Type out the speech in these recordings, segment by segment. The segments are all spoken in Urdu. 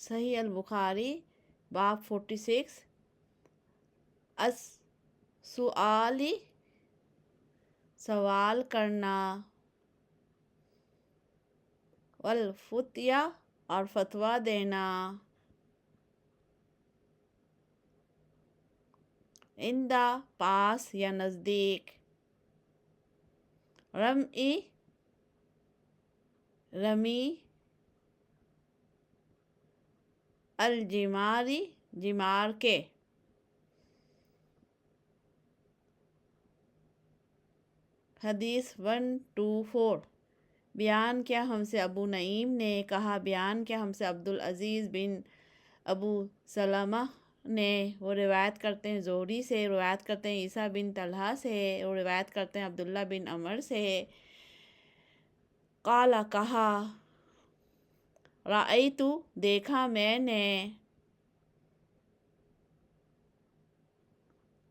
صحیح البخاری باب 46 السؤالی سوال کرنا، والفتیا اور فتویٰ دینا، عندہ پاس یا نزدیک، رمی الجماری جمار کے، حدیث 124 بیان کیا ہم سے ابو نعیم نے کہا، بیان کیا ہم سے عبدالعزیز بن ابو سلمہ نے، وہ روایت کرتے ہیں زہری سے، روایت کرتے ہیں عیسیٰ بن طلحہ سے، وہ روایت کرتے ہیں عبداللہ بن عمر سے، قال کہا، رأیتو دیکھا میں نے،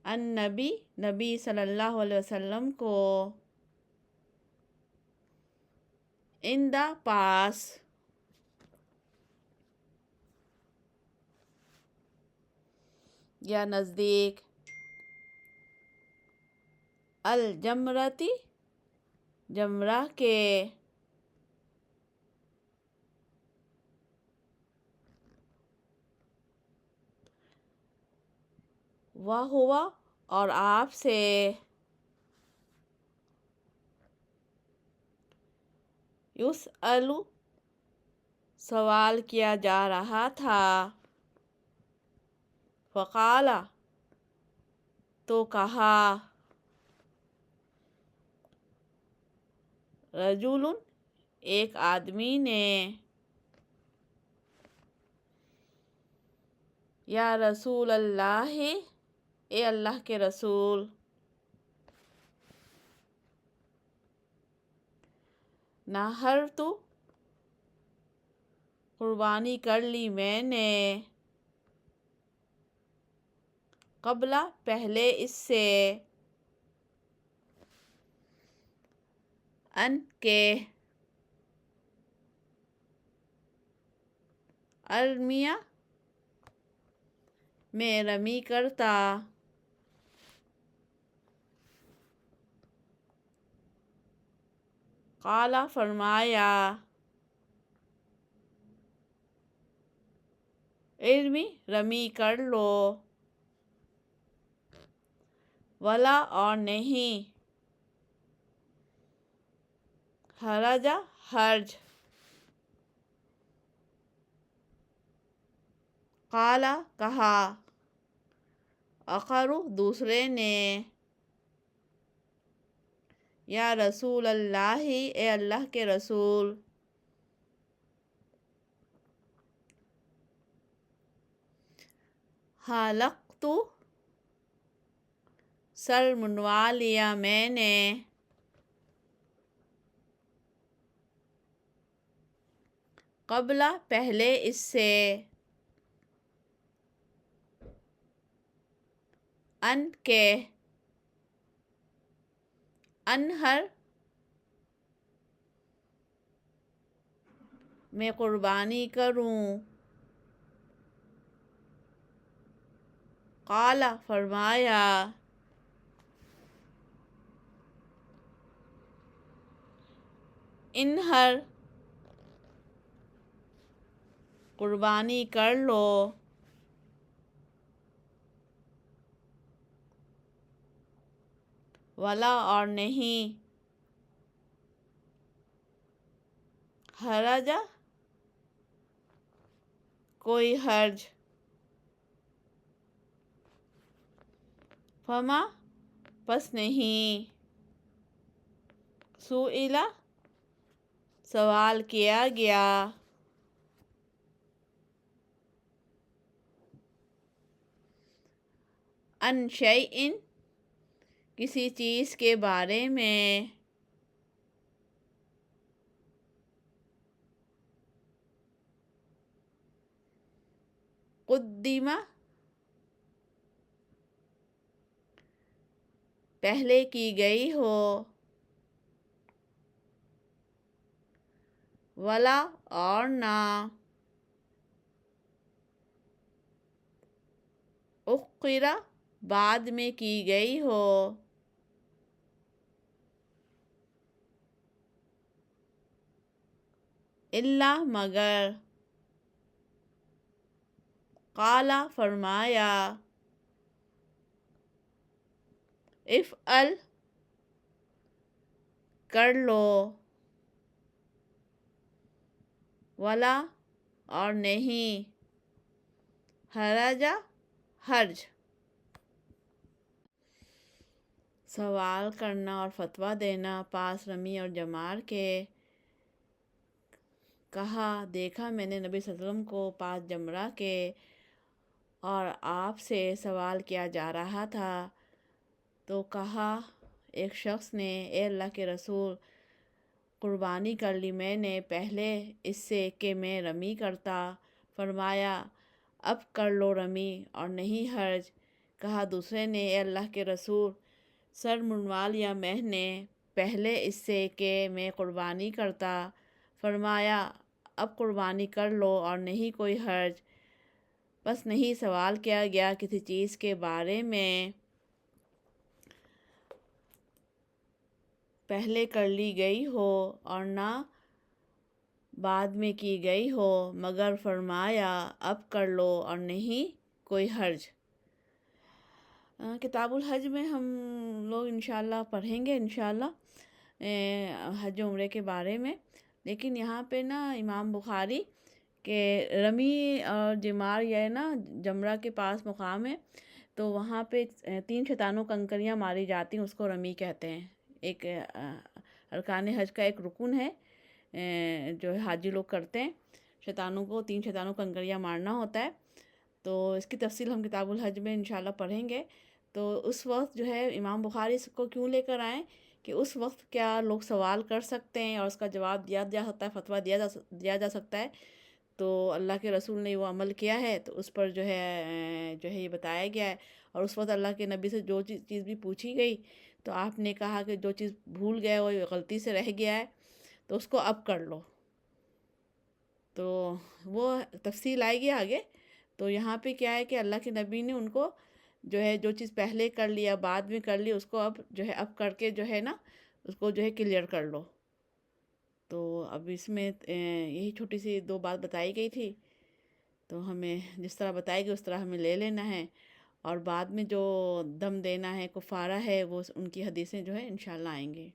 نبی صلی اللہ علیہ وسلم کو، عندہ پاس، یا نزدیک، الجمرتی جمرہ کے، وَهُوَ اور آپ سے، یسأل سوال کیا جا رہا تھا، فقال تو کہا، رجل ایک آدمی نے، یا رسول اللہ اے اللہ کے رسول، نحرت قربانی کر لی میں نے، قبل پہلے اس سے، ان کے، ارمیہ میں رمی کرتا، قال فرمایا، ارمی رمی کر لو، ولا اور نہیں، حرج حرج، قال کہا، آخر دوسرے نے، یا رسول اللہ اے اللہ کے رسول، حلقت سر منڈوا لیا میں نے، قبل پہلے اس سے، ان کے، انہر میں قربانی کروں، قال فرمایا، انہر قربانی کر لو، ولا اور نہیں، حرج کوئی حرج، فما پس نہیں، سئل سوال کیا گیا، عن شیء کسی چیز کے بارے میں، قدم پہلے کی گئی ہو، ولا اور نہ، اخرا بعد میں کی گئی ہو، الا مگر، قال فرمایا، افعل کر لو، ولا اور نہیں، حرج حرج، سوال کرنا اور فتویٰ دینا پاس رمی اور جمار کے۔ کہا دیکھا میں نے نبی صلی اللہ علیہ وسلم کو پاس جمرہ کے اور آپ سے سوال کیا جا رہا تھا، تو کہا ایک شخص نے، اے اللہ کے رسول، قربانی کر لی میں نے پہلے اس سے کہ میں رمی کرتا۔ فرمایا اب کر لو رمی اور نہیں حرج۔ کہا دوسرے نے، اے اللہ کے رسول، سر منڈوا لیا میں نے پہلے اس سے کہ میں قربانی کرتا۔ فرمایا اب قربانی کر لو اور نہیں کوئی حرج۔ بس نہیں سوال کیا گیا کسی چیز کے بارے میں پہلے کر لی گئی ہو اور نہ بعد میں کی گئی ہو، مگر فرمایا اب کر لو اور نہیں کوئی حرج۔ کتاب الحج میں ہم لوگ انشاءاللہ پڑھیں گے انشاءاللہ حج و عمرے کے بارے میں، لیکن یہاں پہ نا امام بخاری کہ رمی اور جمار یہ نا جمرہ کے پاس مقام ہے، تو وہاں پہ 3 شیطانوں کنکریاں ماری جاتی ہیں، اس کو رمی کہتے ہیں۔ ایک ارکان حج کا ایک رکن ہے جو حاجی لوگ کرتے ہیں، شیطانوں کو 3 شیطانوں کنکریاں مارنا ہوتا ہے۔ تو اس کی تفصیل ہم کتاب الحج میں انشاءاللہ پڑھیں گے۔ تو اس وقت جو ہے امام بخاری اس کو کیوں لے کر آئیں کہ اس وقت کیا لوگ سوال کر سکتے ہیں اور اس کا جواب دیا جا سکتا ہے، فتویٰ دیا جا سکتا ہے۔ تو اللہ کے رسول نے وہ عمل کیا ہے تو اس پر جو ہے یہ بتایا گیا ہے۔ اور اس وقت اللہ کے نبی سے جو چیز بھی پوچھی گئی تو آپ نے کہا کہ جو چیز بھول گئے وہ غلطی سے رہ گیا ہے تو اس کو اب کر لو۔ تو وہ تفصیل آئے گی آگے۔ تو یہاں پہ کیا ہے کہ اللہ کے نبی نے ان کو جو ہے جو چیز پہلے کر لیا بعد میں کر لی، اس کو اب جو ہے اب کر کے جو ہے نا اس کو جو ہے کلیئر کر لو۔ تو اب اس میں یہی چھوٹی سی 2 بات بتائی گئی تھی، تو ہمیں جس طرح بتائی گئی اس طرح ہمیں لے لینا ہے، اور بعد میں جو دم دینا ہے، کفارہ ہے، وہ ان کی حدیثیں جو ہے انشاءاللہ آئیں گے۔